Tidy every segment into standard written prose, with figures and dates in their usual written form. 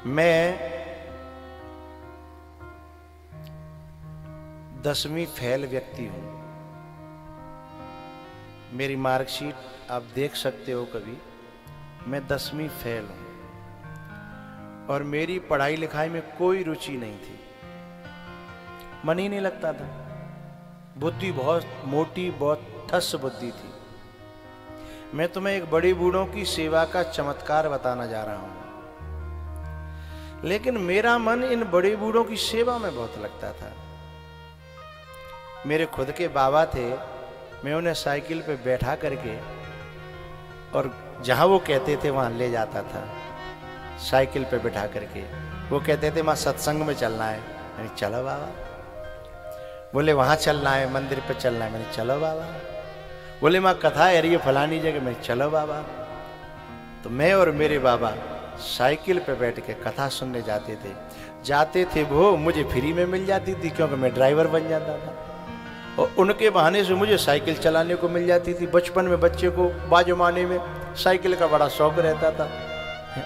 मैं 10वीं फेल व्यक्ति हूं। मेरी मार्कशीट आप देख सकते हो कभी। मैं 10वीं फेल हूं और मेरी पढ़ाई लिखाई में कोई रुचि नहीं थी, मन ही नहीं लगता था। बुद्धि बहुत मोटी, बहुत ठस बुद्धि थी। मैं तुम्हें एक बड़े बूढ़ों की सेवा का चमत्कार बताना जा रहा हूं। लेकिन मेरा मन इन बड़े बूढ़ों की सेवा में बहुत लगता था। मेरे खुद के बाबा थे, मैं उन्हें साइकिल पे बैठा करके और जहां वो कहते थे वहां ले जाता था। साइकिल पे बैठा करके वो कहते थे वहां सत्संग में चलना है, मैंने चलो बाबा। बोले वहां चलना है, मंदिर पे चलना है, मैंने चलो बाबा। बोले वहां कथा है रही है फलानी जगह, मैं चलो बाबा। तो मैं और मेरे बाबा साइकिल पे बैठ के कथा सुनने जाते थे। वो मुझे फ्री में मिल जाती थी क्योंकि मैं ड्राइवर बन जाता था और उनके बहाने से मुझे साइकिल चलाने को मिल जाती थी। बचपन में बच्चे को बाजमाने में साइकिल का बड़ा शौक रहता था।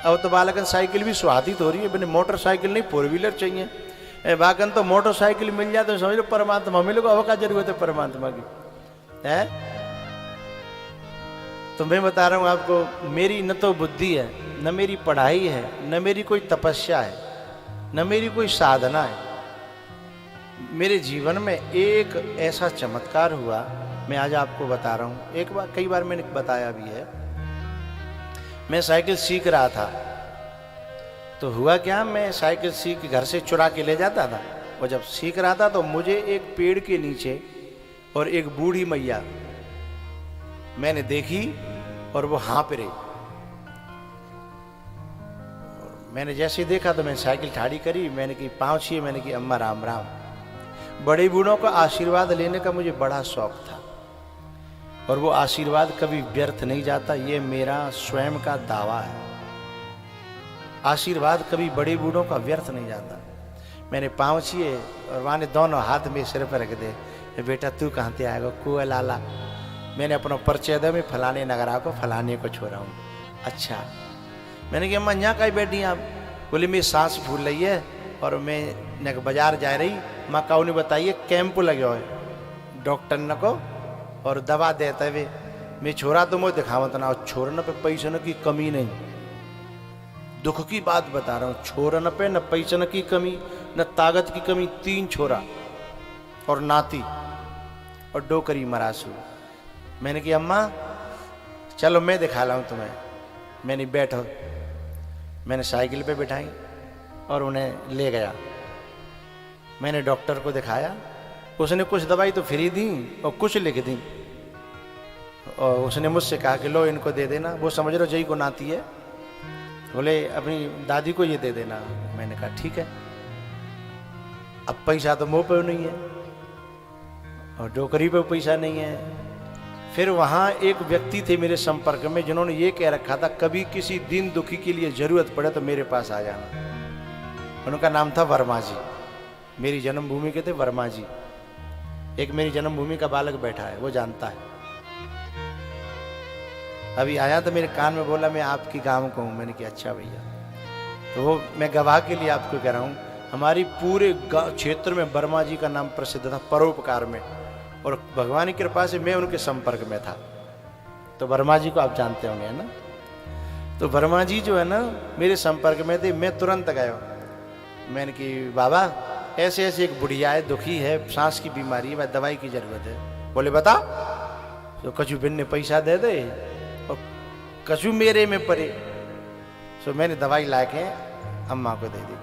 अब तो बालकन साइकिल भी स्वादित हो रही है, मैंने मोटरसाइकिल नहीं 4 व्हीलर चाहिए। बाकन तो मोटरसाइकिल मिल जाए तो समझ लो परमात्मा मिलो को। अब क्या जरूरत है परमात्मा की है। तो मैं बता रहा हूं आपको, मेरी न तो बुद्धि है, न मेरी पढ़ाई है, न मेरी कोई तपस्या है, न मेरी कोई साधना है। मेरे जीवन में एक ऐसा चमत्कार हुआ, मैं आज आपको बता रहा हूं। एक बार, कई बार मैंने बताया भी है। मैं साइकिल सीख रहा था तो हुआ क्या, मैं साइकिल सीख घर से चुरा के ले जाता था और जब सीख रहा था तो मुझे एक पेड़ के नीचे और एक बूढ़ी मैया मैंने देखी और वो हाँप रही। मैंने जैसे देखा तो मैंने साइकिल ठाड़ी करी, मैंने की पाँव छुए, मैंने की अम्मा राम राम। बड़े बूढ़ों का आशीर्वाद लेने का मुझे बड़ा शौक था और वो आशीर्वाद कभी व्यर्थ नहीं जाता, ये मेरा स्वयं का दावा है। आशीर्वाद कभी बड़े बूढ़ों का व्यर्थ नहीं जाता। मैंने पाँव छुए और वहाँ ने दोनों हाथ में सिर पर रख दे। बेटा तू कहाँ से आएगा? कुआ लाला। मैंने अपना परिचय दिया, मैं फलाने नगरा को फलाने को छोड़ा हूँ। अच्छा। मैंने कहा अम्मा यहाँ कहीं बैठी आप? बोली मेरी सांस फूल रही है और मैं बाजार जा रही। माँ काऊ ने बताइए कैंप लगे हुए डॉक्टर न को और दवा देते हुए। मैं छोरा तो मुझे दिखावत ना, और छोरन पे पैसों की कमी नहीं। दुख की बात बता रहा हूँ। छोरन पे न पैसों की कमी, न ताकत की कमी। 3 छोरा और नाती और डोकरी मरासू। मैंने कहा अम्मा चलो मैं दिखा लाऊं तुम्हें। मैंने बैठो, मैंने साइकिल पे बिठाई और उन्हें ले गया। मैंने डॉक्टर को दिखाया, उसने कुछ दवाई तो फ्री दी और कुछ लिख दी और उसने मुझसे कहा कि लो इनको दे देना। वो समझ लो जई को नाती है, बोले अपनी दादी को ये दे देना। मैंने कहा ठीक है। अब पैसा तो मुँह पे नहीं है और डोकरी पे पैसा नहीं है। फिर वहाँ एक व्यक्ति थे मेरे संपर्क में जिन्होंने ये कह रखा था कभी किसी दीन दुखी के लिए जरूरत पड़े तो मेरे पास आ जाना। उनका नाम था वर्मा जी। मेरी जन्मभूमि के थे वर्मा जी। एक मेरी जन्मभूमि का बालक बैठा है, वो जानता है। अभी आया तो मेरे कान में बोला मैं आपकी गांव को हूँ। मैंने कहा अच्छा भैया। तो वो मैं गवाह के लिए आपको कह रहा हूँ, हमारी पूरे क्षेत्र में वर्मा जी का नाम प्रसिद्ध था परोपकार में, और भगवान की कृपा से मैं उनके संपर्क में था। तो वर्मा जी को आप जानते होंगे, है ना। तो वर्मा जी जो है ना मेरे संपर्क में थे। मैं तुरंत गया, मैंने कि बाबा ऐसे ऐसे एक बुढ़िया है, दुखी है, सांस की बीमारी है, मैं दवाई की जरूरत है। बोले बता। तो कछु बिन ने पैसा दे दे और कछु मेरे में पड़े। तो मैंने दवाई ला के अम्मा को दे दी।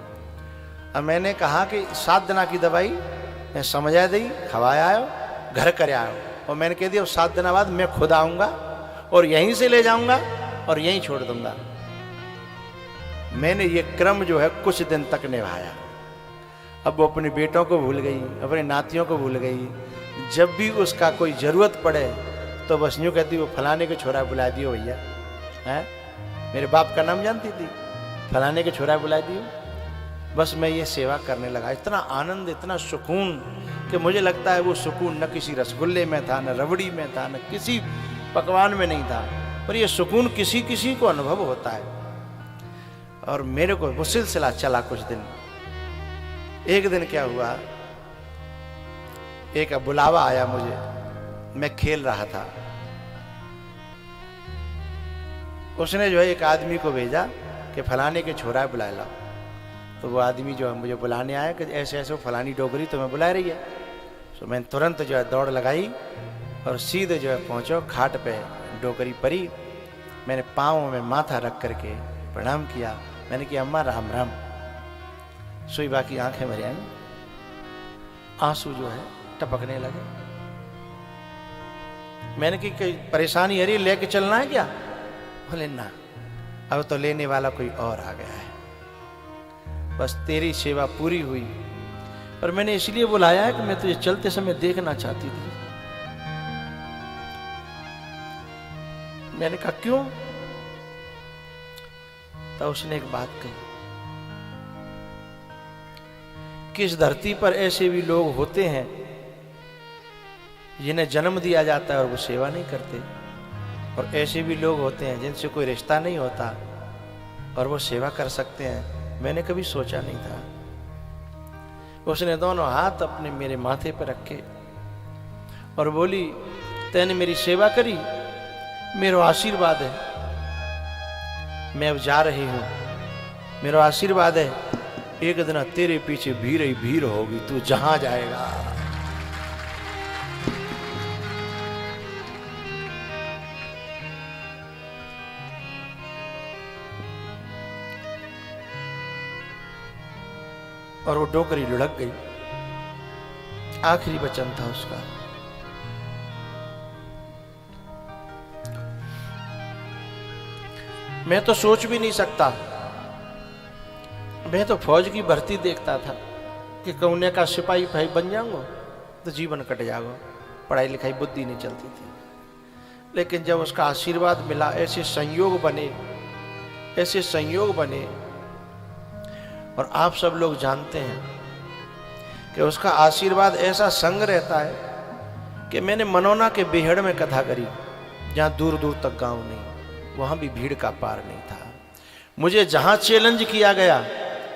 अब मैंने कहा कि 7 दिन की दवाई मैं समझा दी, खवाया आयो, घर कर आयो। और मैंने कह दिया 7 दिन बाद मैं खुद आऊँगा और यहीं से ले जाऊँगा और यहीं छोड़ दूँगा। मैंने ये क्रम जो है कुछ दिन तक निभाया। अब वो अपने बेटों को भूल गई, अपने नातियों को भूल गई। जब भी उसका कोई ज़रूरत पड़े तो बस यूँ कहती वो फलाने के छोरा बुला दियो भैया। हैं, मेरे बाप का नाम जानती थी, फलाने के छोरा बुला दियो। बस मैं ये सेवा करने लगा। इतना आनंद, इतना सुकून कि मुझे लगता है वो सुकून न किसी रसगुल्ले में था, न रबड़ी में था, न किसी पकवान में नहीं था, पर ये सुकून किसी किसी को अनुभव होता है। और मेरे को वो सिलसिला चला कुछ दिन। एक दिन क्या हुआ, एक बुलावा आया मुझे, मैं खेल रहा था। उसने जो है एक आदमी को भेजा कि फलाने के छोरा बुला लाओ। तो वो आदमी जो है मुझे बुलाने आया कि ऐसे ऐसे फलानी डोगरी तुम्हें बुला रही है। तो मैंने तुरंत जो है दौड़ लगाई और सीधे जो है पहुंचो खाट पे, डोगरी परी। मैंने पाँव में माथा रख करके प्रणाम किया। मैंने किया अम्मा राम राम। सुई बाकी आंखें भरी आई, आंसू जो है टपकने लगे। मैंने की कोई परेशानी है, लेके चलना है क्या? बोले ना, अब तो लेने वाला कोई और आ गया है, बस तेरी सेवा पूरी हुई। पर मैंने इसलिए बुलाया है कि मैं तुझे चलते समय देखना चाहती थी। मैंने कहा क्यों? तो उसने एक बात कही कि इस धरती पर ऐसे भी लोग होते हैं जिन्हें जन्म दिया जाता है और वो सेवा नहीं करते, और ऐसे भी लोग होते हैं जिनसे कोई रिश्ता नहीं होता और वो सेवा कर सकते हैं। मैंने कभी सोचा नहीं था। उसने दोनों हाथ अपने मेरे माथे पर रखे और बोली, तैने मेरी सेवा करी, मेरा आशीर्वाद है, मैं अब जा रही हूं, मेरा आशीर्वाद है, एक दिन तेरे पीछे भीड़ ही भीड़ होगी, तू जहां जाएगा। और वो डोकरी लुढ़क गई। आखिरी वचन था उसका। मैं तो सोच भी नहीं सकता, मैं तो फौज की भर्ती देखता था कि कौने का सिपाही भाई बन जाऊंगा तो जीवन कट जाएगा, पढ़ाई लिखाई बुद्धि नहीं चलती थी। लेकिन जब उसका आशीर्वाद मिला, ऐसे संयोग बने, ऐसे संयोग बने, और आप सब लोग जानते हैं कि उसका आशीर्वाद ऐसा संग रहता है कि मैंने मनोना के बेहड़ में कथा करी, जहां दूर दूर तक गांव नहीं, वहां भी भीड़ का पार नहीं था। मुझे जहां चैलेंज किया गया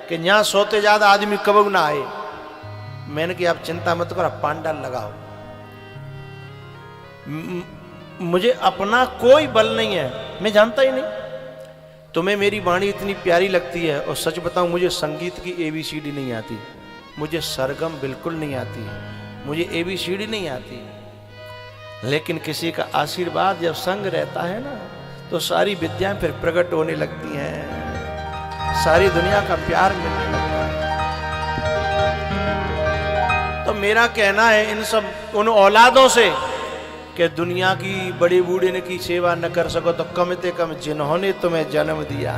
कि यहां सोते ज्यादा आदमी कब ना आए, मैंने कि आप चिंता मत करो, पांडाल लगाओ। मुझे अपना कोई बल नहीं है, मैं जानता ही नहीं। तुम्हें मेरी वाणी इतनी प्यारी लगती है, और सच बताऊं मुझे संगीत की ABCD नहीं आती, मुझे सरगम बिल्कुल नहीं आती, मुझे ABCD नहीं आती। लेकिन किसी का आशीर्वाद जब संग रहता है ना, तो सारी विद्याएं फिर प्रकट होने लगती हैं, सारी दुनिया का प्यार मिलने लगता है। तो मेरा कहना है इन सब उन औलादों से कि दुनिया की बड़े बूढ़े ने की सेवा न कर सको तो कम से कम जिन्होंने तुम्हें जन्म दिया,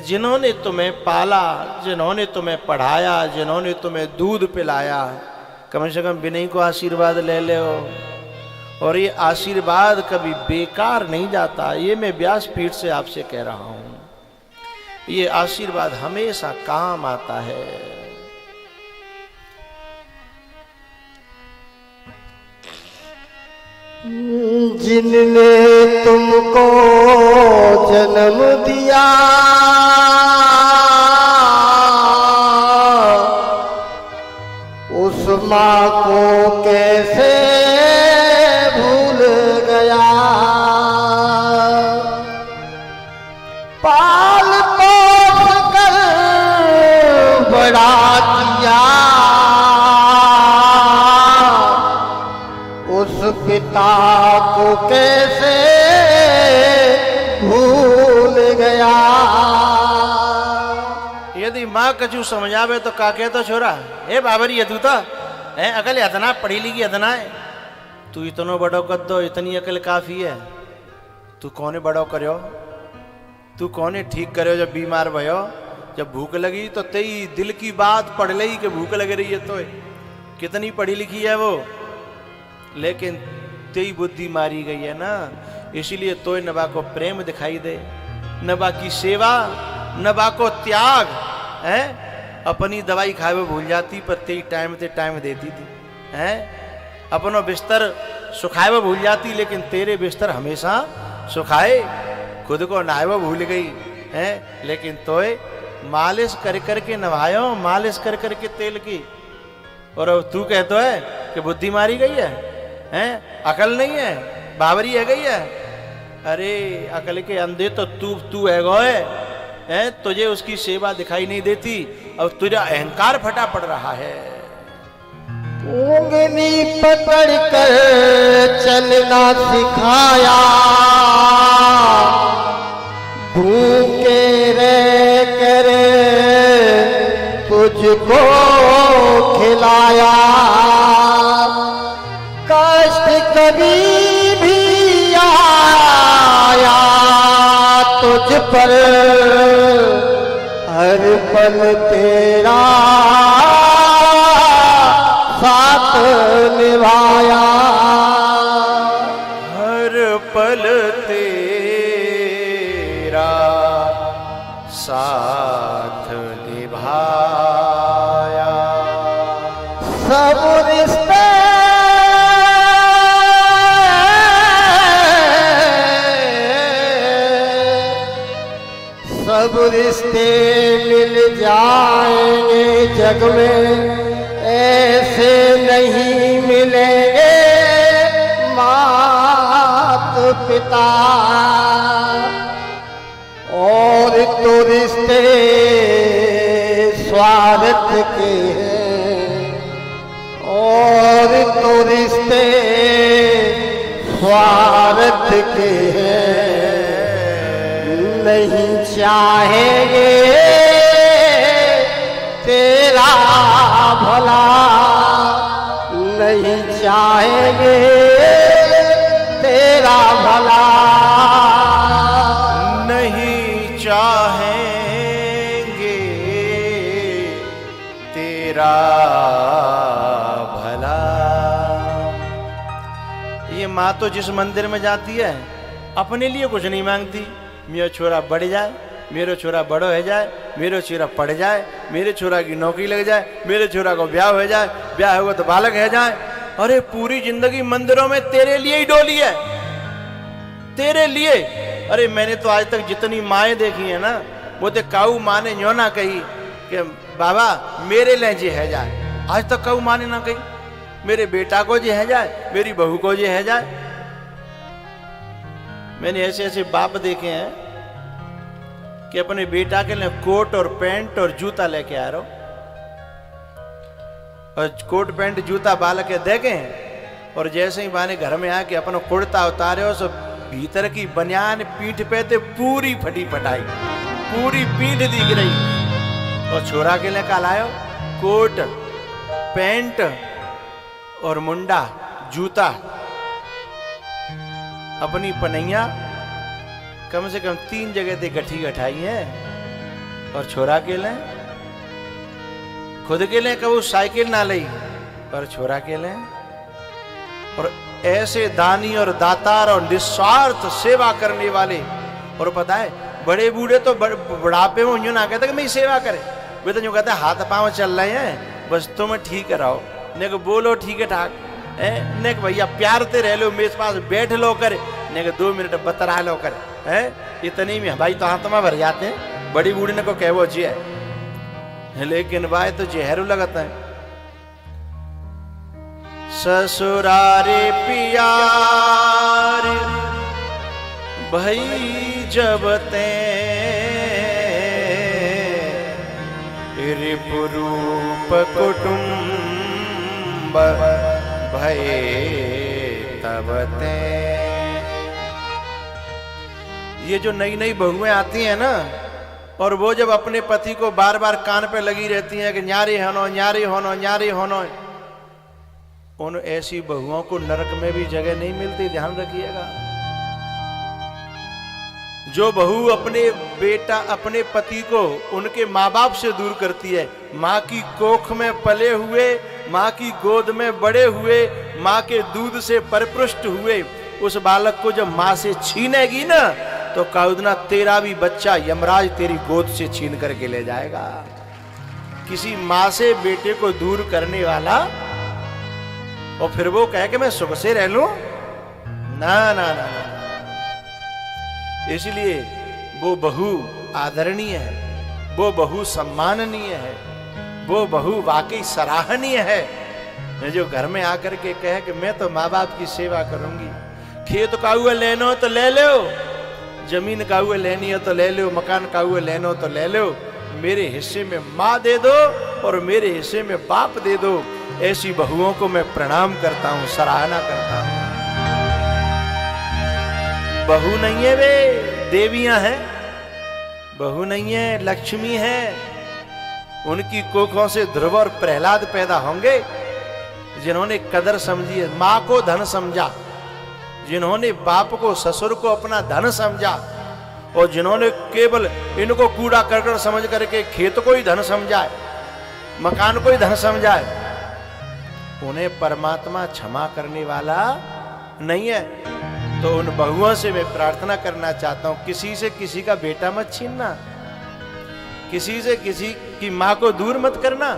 जिन्होंने तुम्हें पाला, जिन्होंने तुम्हें पढ़ाया, जिन्होंने तुम्हें दूध पिलाया, कम से कम विनय को आशीर्वाद ले ले। और ये आशीर्वाद कभी बेकार नहीं जाता, ये मैं व्यासपीठ से आपसे कह रहा हूं, ये आशीर्वाद हमेशा काम आता है। जिनने तुमको जन्म दिया, उस माँ को कैसे भूल गया। पाल पोस कर बड़ा किया, उस पिता को कैसे भूल गया। यदि माँ कछु समझावे तो काके तो छोरा, ए बाबरी है तू तो है अकल इतना पढ़ी लिखी इतना है, तू इतनो बड़ो कर दो, इतनी अकल काफी है। तू कौने बड़ो करो, तू कौने ठीक करो जब बीमार भयो, जब भूख लगी तो तेई दिल की बात पढ़ ली कि भूख लग रही है, तो कितनी पढ़ी लिखी है वो, लेकिन तेई बुद्धि मारी गई है ना, इसीलिए तोय नबा को प्रेम दिखाई दे, नबा की सेवा, नबा को त्याग है। अपनी दवाई खाए वो भूल जाती, पर तेई टाइम से टाइम देती थी है। अपनो बिस्तर सुखाए वो भूल जाती, लेकिन तेरे बिस्तर हमेशा सुखाए। खुद को नहाए वो भूल गई है, लेकिन तोय मालिश कर करके नवायो, मालिश कर करके तेल की, और अब तू कहतो है कि बुद्धि मारी गई है, अकल नहीं है, बावरी है गई है। अरे अकल के अंधे तो तू है गो है, तुझे उसकी सेवा दिखाई नहीं देती, अब तुझे अहंकार फटा पड़ रहा है। उंगली पकड़ कर चलना सिखाया, भूखे रह कर तुझको खिलाया, कष्ट कभी भी आया तुझ पर, हर पल तेरा साथ निभाया, हर पल तेरा साथ निभाया। सब रिश्ते मिल जाएंगे जग में, ऐसे नहीं मिलेंगे मात पिता, और तो रिश्ते स्वार्थ के हैं, और तो रिश्ते स्वार्थ के हैं, नहीं चाहेंगे तेरा भला, नहीं चाहेंगे तेरा भला, नहीं चाहेंगे तेरा भला। ये माँ तो जिस मंदिर में जाती है अपने लिए कुछ नहीं मांगती, मेरा छोरा बढ़ जाए, मेरा छोरा बड़ो हो जाए, मेरा छोरा पढ़ जाए, मेरे छोरा की नौकरी लग जाए, मेरे छोरा को ब्याह हो जाए, ब्याह होगा तो बालक है जाए। अरे पूरी जिंदगी मंदिरों में तेरे लिए ही डोली है, तेरे लिए। अरे मैंने तो आज तक जितनी माएँ देखी है ना, वो तो काऊ माँ ने न्यो ना कही कि बाबा मेरे लिए जे है जाए, आज तक काऊ माँ ने ना कही मेरे बेटा को जे है जाए, मेरी बहू को जे है जाए। मैंने ऐसे ऐसे बाप देखे हैं कि अपने बेटा के लिए कोट और पैंट और जूता लेके आ रहा हो, और कोट पैंट जूता बालक के देखें, और जैसे ही बाने घर में आके अपना कुर्ता उतारे हो, सब भीतर की बनियान पीठ पे थे पूरी फटी फटाई, पूरी पीठ दिख रही। और छोरा के लिए का लायो कोट पैंट और मुंडा जूता, अपनी पनैया कम से कम 3 जगह से गठी गठाई है, और छोरा के लिए खुद के लिए कबू साइकिल ना ली, और छोरा के लिए। और ऐसे दानी और दातार और निस्वार्थ सेवा करने वाले, और पता है बड़े बूढ़े तो बुढ़ापे में यूं ना कहते कि मेरी सेवा करे, वे तो यूं कहते हाथ पांव चल रहे हैं, बस तुम ठीक रहो, ने को बोलो ठीक है ठाक, ने भैया प्यार ते रह लो, मेरे पास बैठ लो करे, ने 2 मिनट बतरा लो करे, है इतनी में भाई तो हाथ में भर जाते हैं। बड़ी बूढ़ी ने को कहवो जी है, लेकिन भाई तो जहर लगता है। ससुरारे पियार भाई जब ते रिपुरूप कुटुंब भये तब ते। ये जो नई नई बहुएं आती हैं ना, और वो जब अपने पति को बार बार कान पे लगी रहती हैं कि न्यारी होनो न्यारी होनो न्यारी होनो, उन ऐसी बहुओं को नरक में भी जगह नहीं मिलती, ध्यान रखिएगा। जो बहू अपने बेटा अपने पति को उनके माँ बाप से दूर करती है, माँ की कोख में पले हुए, माँ की गोद में बड़े हुए, माँ के दूध से परिपुष्ट हुए उस बालक को जब माँ से छीनेगी ना, तो काउदना तेरा भी बच्चा यमराज तेरी गोद से छीन करके ले जाएगा। किसी माँ से बेटे को दूर करने वाला, और फिर वो कहे कि मैं सुख से रह लूं, ना ना ना ना। इसलिए वो बहू आदरणीय है, वो बहू सम्माननीय है, वो बहू वाकई सराहनीय है। जो घर में आकर के कहे कि मैं तो माँ बाप की सेवा करूंगी, खेत का हुआ लेना हो तो ले लो, जमीन का हुआ लेनी हो तो ले लो, मकान का हुआ लेना हो तो ले लो, मेरे हिस्से में माँ दे दो और मेरे हिस्से में बाप दे दो। ऐसी बहुओं को मैं प्रणाम करता हूं, सराहना करता हूं। बहू नहीं है वे, देवियां हैं। बहू नहीं है, लक्ष्मी है। उनकी कोखों से ध्रुव और प्रहलाद पैदा होंगे, जिन्होंने कदर समझी है, मां को धन समझा, जिन्होंने बाप को ससुर को अपना धन समझा, और जिन्होंने केवल इनको कूड़ा करकट समझ करके खेत को ही धन समझा है, मकान को ही धन समझा है, उन्हें परमात्मा क्षमा करने वाला नहीं है। तो उन बहुओं से मैं प्रार्थना करना चाहता हूं, किसी से किसी का बेटा मत छीनना, किसी से किसी की मां को दूर मत करना।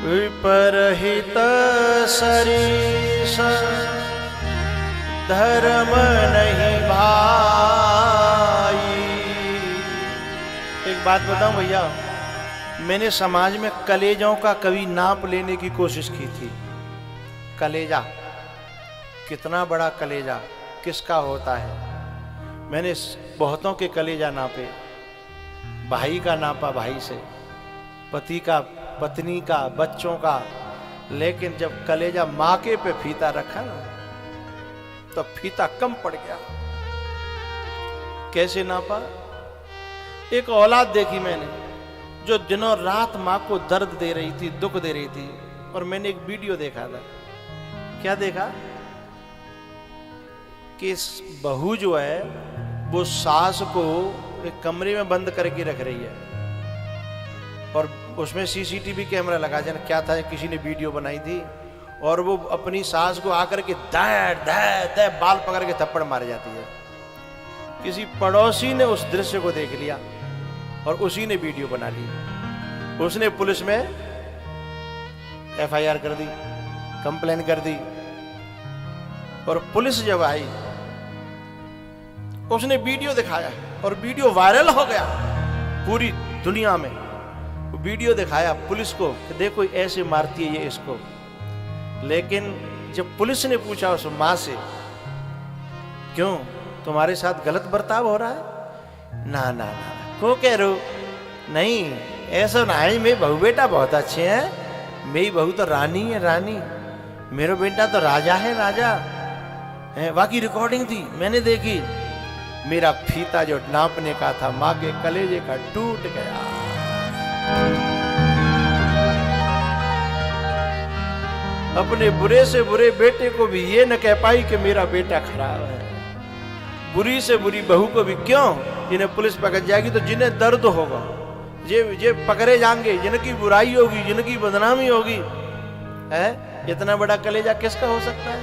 विपरहित सरीस धर्म नहीं भाई। एक बात बताऊं भैया, मैंने समाज में कलेजों का कभी नाप लेने की कोशिश की थी। कलेजा, कितना बड़ा कलेजा किसका होता है। मैंने बहुतों के कलेजा नापे, भाई का नापा भाई से, पति का, पत्नी का, बच्चों का, लेकिन जब कलेजा मां के पे फीता रखा ना, तो फीता कम पड़ गया। कैसे नापा? एक औलाद देखी मैंने जो दिनों रात मां को दर्द दे रही थी, दुख दे रही थी, और मैंने एक वीडियो देखा था। क्या देखा कि बहू जो है वो सास को एक कमरे में बंद करके रख रही है, और उसमें सीसीटीवी कैमरा लगा, जाने क्या था, किसी ने वीडियो बनाई थी, और वो अपनी सास को आकर के दै दै दै बाल पकड़ के थप्पड़ मार जाती है। किसी पड़ोसी ने उस दृश्य को देख लिया और उसी ने वीडियो बना ली। उसने पुलिस में FIR कर दी, कंप्लेन कर दी, और पुलिस जब आई उसने वीडियो दिखाया और वीडियो वायरल हो गया पूरी दुनिया में। वीडियो दिखाया पुलिस को कि देखो ऐसे मारती है ये इसको। लेकिन जब पुलिस ने पूछा उस मां से, क्यों तुम्हारे साथ गलत बर्ताव हो रहा है? ना ना ना को कह रहे हो? नहीं ऐसा ना है, मेरे बहू बेटा बहुत अच्छे हैं, मेरी बहू तो रानी है रानी, मेरा बेटा तो राजा है राजा है। बाकी रिकॉर्डिंग थी मैंने देखी, मेरा फीता जो नापने का था मां के कलेजे का टूट गया। अपने बुरे से बुरे बेटे को भी ये न कह पाई कि मेरा बेटा खराब है। बुरी से बुरी बहू को भी, क्यों, जिन्हें पुलिस पकड़ जाएगी तो जिन्हें दर्द होगा, ये पकड़े जाएंगे, जिनकी बुराई होगी, जिनकी बदनामी होगी, है इतना बड़ा कलेजा किसका हो सकता है।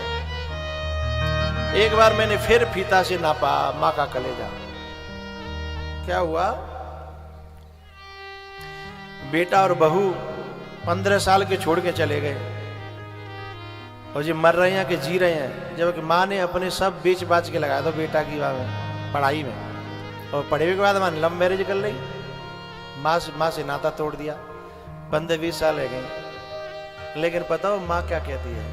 एक बार मैंने फिर फीता से नापा मां का कलेजा। क्या हुआ, बेटा और बहू 15 साल के छोड़ के चले गए, और ये मर रहे हैं कि जी रहे हैं, जबकि माँ ने अपने सब बेच बाच के लगाया था बेटा की पढ़ाई में, और पढ़े के बाद मां लव मैरिज कर ली, माँ से नाता तोड़ दिया, 15-20 साल रह गए। लेकिन पता हो माँ क्या कहती है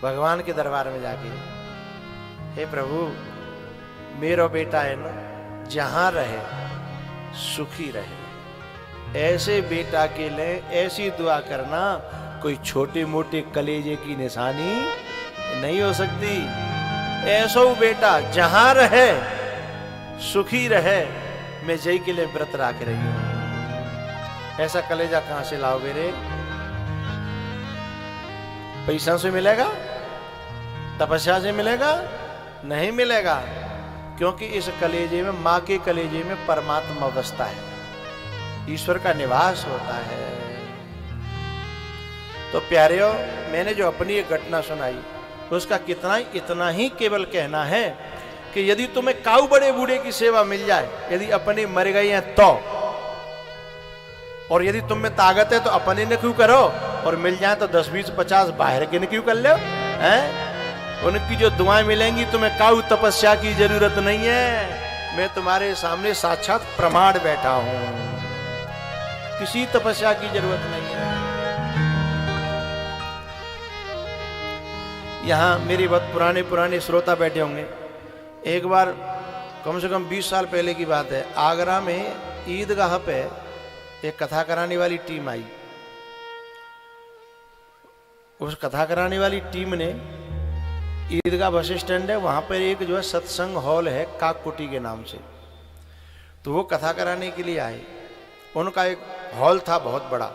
भगवान के दरबार में जाके, हे प्रभु मेरा बेटा है ना, जहां रहे सुखी रहे, ऐसे बेटा के लिए ऐसी दुआ करना, कोई छोटे मोटे कलेजे की निशानी नहीं हो सकती। ऐसा बेटा जहां रहे सुखी रहे, मैं जय के लिए व्रत रख रही हूं। ऐसा कलेजा कहां से लाओगे रे? पैसा से मिलेगा? तपस्या से मिलेगा? नहीं मिलेगा, क्योंकि इस कलेजे में, मां के कलेजे में परमात्मा बसता है, ईश्वर का निवास होता है। तो प्यारेओ, मैंने जो अपनी एक घटना सुनाई उसका इतना ही केवल कहना है कि यदि तुम्हें काऊ बड़े बूढ़े की सेवा मिल जाए, यदि अपने मर गए हैं तो, और यदि तुम में ताकत है तो अपने ने क्यों करो, और मिल जाए तो 10 20 50 बाहर के ने क्यों कर लो हैं? उनकी जो दुआएं मिलेंगी तुम्हें काऊ तपस्या की जरूरत नहीं है। मैं तुम्हारे सामने साक्षात प्रमाण बैठा हूं, किसी तपस्या की जरूरत नहीं है। यहां मेरे बहुत पुराने श्रोता बैठे होंगे। एक बार कम से कम 20 साल पहले की बात है, आगरा में ईदगाह पे एक कथा कराने वाली टीम आई। उस कथा कराने वाली टीम ने ईदगाह बस स्टैंड है, वहां पर एक जो है सत्संग हॉल है काककुटी के नाम से, तो वो कथा कराने के लिए आए। उनका एक हॉल था बहुत बड़ा,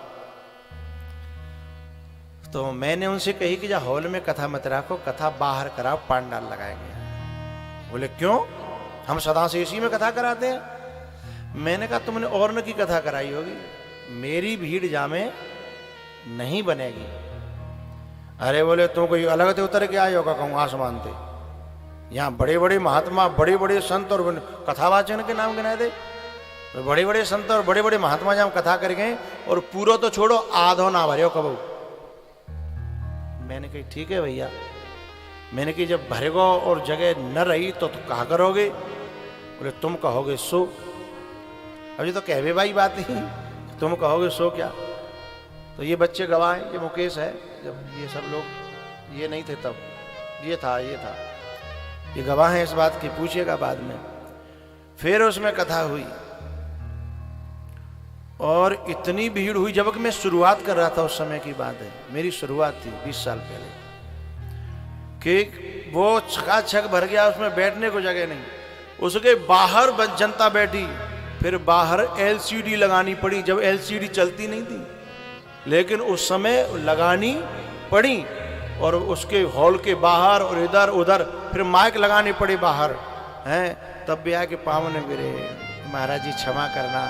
तो मैंने उनसे कही कि जा हॉल में कथा मत रखो, कथा बाहर कराओ, पांडाल लगाएंगे। बोले क्यों, हम सदा से इसी में कथा कराते हैं। मैंने कहा तुमने और न की कथा कराई होगी, मेरी भीड़ जामे नहीं बनेगी। अरे बोले तुम कोई अलग से उतर के आए होगा कहूँ आसमान से, यहाँ बड़े बड़े महात्मा, बड़े बड़े संत और कथावाचन के नाम गिनाए थे, तो बड़े बड़े संत और बड़े बड़े महात्मा जहाँ कथा कर गए और पूरा तो छोड़ो आधो ना भरे हो कबू। मैंने कही ठीक है भैया। मैंने कही जब भरेगो और जगह न रही तो कहा करोगे? बोले तुम कहोगे सो। अभी तो कहवे भाई बात ही, तुम कहोगे सो क्या। तो ये बच्चे गवाह हैं, ये मुकेश है, जब ये सब लोग ये नहीं थे तब ये था ये गवाह हैं इस बात की, पूछिएगा बाद में। फिर उसमें कथा हुई और इतनी भीड़ हुई, जबकि मैं शुरुआत कर रहा था, उस समय की बात है, मेरी शुरुआत थी 20 साल पहले, कि वो छकाछक भर गया, उसमें बैठने को जगह नहीं। उसके बाहर जनता बैठी, फिर बाहर LCD लगानी पड़ी, जब LCD चलती नहीं थी, लेकिन उस समय लगानी पड़ी। और उसके हॉल के बाहर और इधर उधर फिर माइक लगाने पड़े बाहर हैं। तब भी आके पावन मेरे महाराज जी क्षमा करना,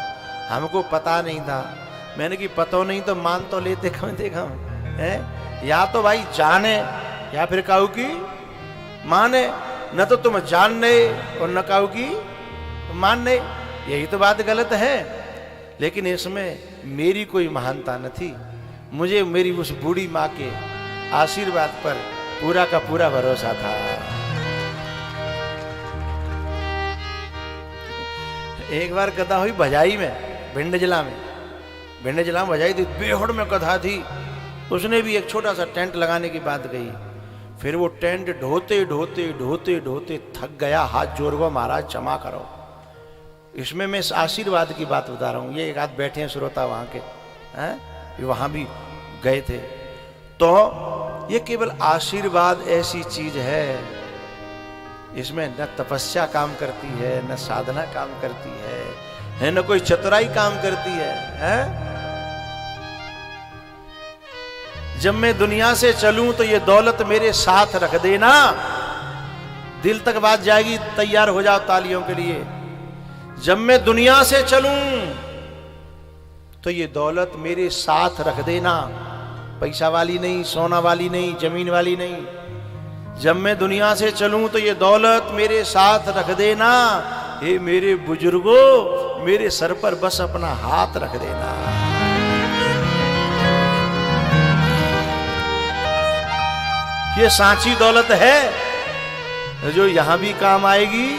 हमको पता नहीं था। मैंने कि पता नहीं तो मान तो लेते कम से कम है, या तो भाई जाने या फिर कहू की माने, न तो तुम जानने और न कहू की मानने, यही तो बात गलत है। लेकिन इसमें मेरी कोई महानता न थी, मुझे मेरी उस बूढ़ी माँ के आशीर्वाद पर पूरा का पूरा भरोसा था। एक बार कथा हुई भजाई में, भिंड जिला में भजाई थी, बेहड़ में कथा थी। उसने भी एक छोटा सा टेंट लगाने की बात कही। फिर वो टेंट ढोते ढोते ढोते ढोते थक गया, हाथ जोड़ गो महाराज क्षमा करो। इसमें मैं आशीर्वाद की बात बता रहा हूँ, ये एक आध बैठे हैं श्रोता वहाँ के हैं, वहाँ भी गए थे। तो ये केवल आशीर्वाद ऐसी चीज है, इसमें न तपस्या काम करती है, न साधना काम करती है, न कोई चतुराई काम करती है? जब मैं दुनिया से चलूं तो ये दौलत मेरे साथ रख देना, दिल तक बात जाएगी, तैयार हो जाओ तालियों के लिए। जब मैं दुनिया से चलूं तो ये दौलत मेरे साथ रख देना, पैसा वाली नहीं, सोना वाली नहीं, जमीन वाली नहीं। जब मैं दुनिया से चलूं तो ये दौलत मेरे साथ रख देना। हे मेरे बुजुर्गों, मेरे सर पर बस अपना हाथ रख देना। ये सांची दौलत है जो यहां भी काम आएगी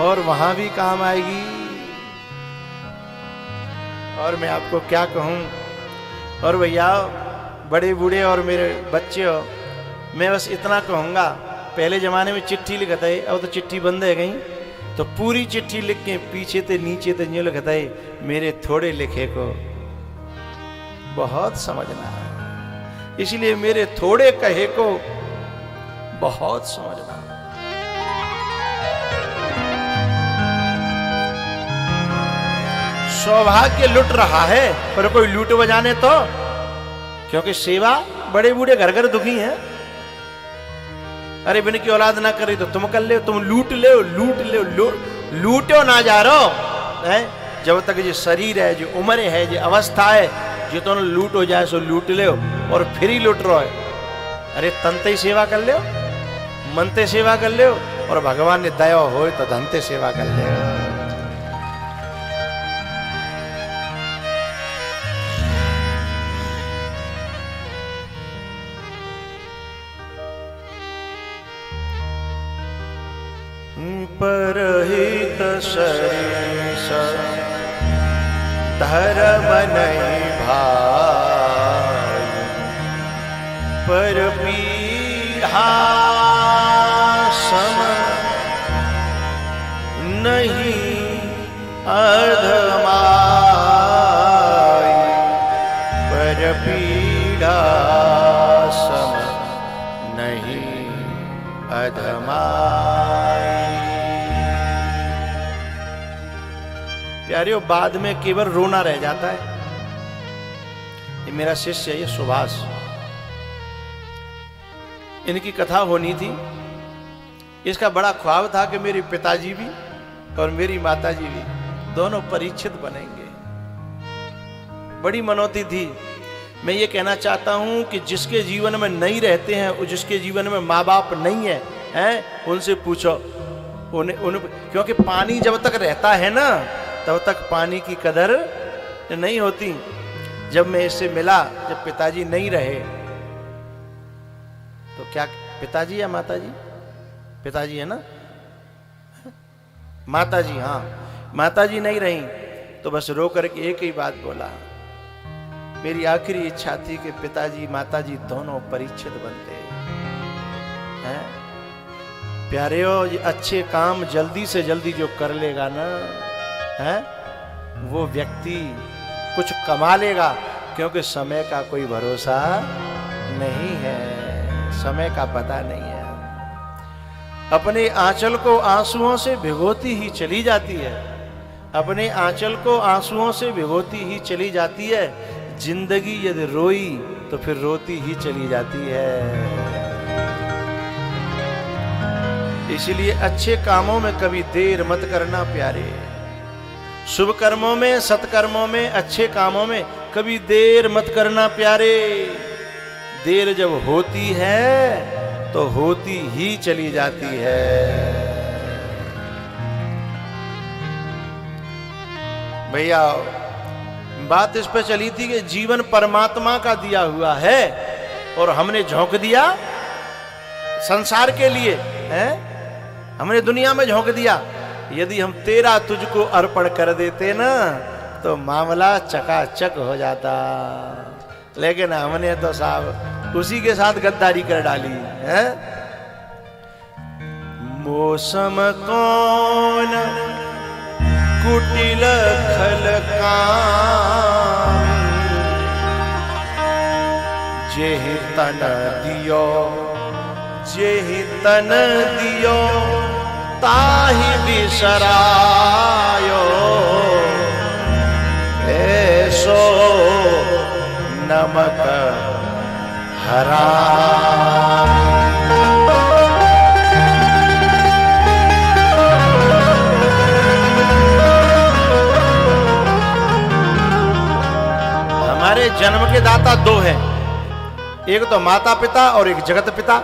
और वहां भी काम आएगी। और मैं आपको क्या कहूं, और भैया बड़े बूढ़े और मेरे बच्चे हो, मैं बस इतना कहूंगा, पहले जमाने में चिट्ठी लिखता है, अब तो चिट्ठी बंद है कहीं, तो पूरी चिट्ठी लिख के पीछे ते नीचे ते यूं लिखता है, मेरे थोड़े लिखे को बहुत समझना है, इसलिए मेरे थोड़े कहे को बहुत समझना। सौभाग्य लुट रहा है, पर कोई लूट बजाने तो, क्योंकि सेवा बड़े बूढ़े घर घर दुखी हैं। अरे बिन की औलाद ना कर रही तो तुम कर ले, तुम लूट ले, लूटो ना जा रहो है। जब तक जो शरीर है, जो उम्र है, जो अवस्था है, जितना लूट हो जाए सो लूट ले और फिर ही लूट रहो है। अरे तनते ही सेवा कर ले, मनते सेवा कर ले, और भगवान ने दया हो तो धनते सेवा कर ले। परहित शरीर धर्म नहीं भाई, पर पीढ़ा सम नहीं अधमाई, पर पीढ़ा सम नहीं अधमाई। प्यारियों, बाद में केवल रोना रह जाता है। ये मेरा शिष्य है, ये सुभाष, इनकी कथा होनी थी। इसका बड़ा ख्वाब था कि मेरे पिताजी भी और मेरी माताजी भी दोनों परीक्षित बनेंगे। बड़ी मनौती थी। मैं ये कहना चाहता हूं कि जिसके जीवन में नहीं रहते हैं, जिसके जीवन में माँ बाप नहीं है, उनसे पूछो क्योंकि पानी जब तक रहता है ना तब तक पानी की कदर नहीं होती। जब मैं इससे मिला, जब पिताजी नहीं रहे, तो क्या पिताजी या माताजी? पिताजी है ना, माताजी, हाँ, माताजी नहीं रही तो बस रो करके एक ही बात बोला, मेरी आखिरी इच्छा थी कि पिताजी माताजी दोनों परीक्षित बनते हैं। प्यारे, अच्छे काम जल्दी से जल्दी जो कर लेगा ना, वो व्यक्ति कुछ कमा लेगा, क्योंकि समय का कोई भरोसा नहीं है, समय का पता नहीं है। अपने आंचल को आंसुओं से भिगोती ही चली जाती है, अपने आंचल को आंसुओं से भिगोती ही चली जाती है। जिंदगी यदि रोई तो फिर रोती ही चली जाती है। इसलिए अच्छे कामों में कभी देर मत करना प्यारे। शुभ कर्मों में, सत्कर्मों में, अच्छे कामों में कभी देर मत करना प्यारे। देर जब होती है तो होती ही चली जाती है। भैया, बात इस पे चली थी कि जीवन परमात्मा का दिया हुआ है और हमने झोंक दिया संसार के लिए, हमने दुनिया में झोंक दिया। यदि हम तेरा तुझको अर्पण कर देते ना तो मामला चकाचक हो जाता, लेकिन हमने तो साहब उसी के साथ गद्दारी कर डाली है। मौसम कौन कुटिल खल काम, जेहि तन दियो जेहि तन दियो ताहि बिसरायो, ऐसो नमक हराम। हमारे जन्म के दाता दो हैं, एक तो माता पिता और एक जगत पिता।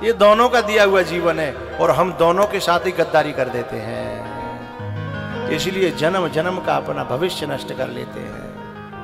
ये दोनों का दिया हुआ जीवन है और हम दोनों के साथ ही गद्दारी कर देते हैं। इसलिए जन्म जन्म का अपना भविष्य नष्ट कर लेते हैं।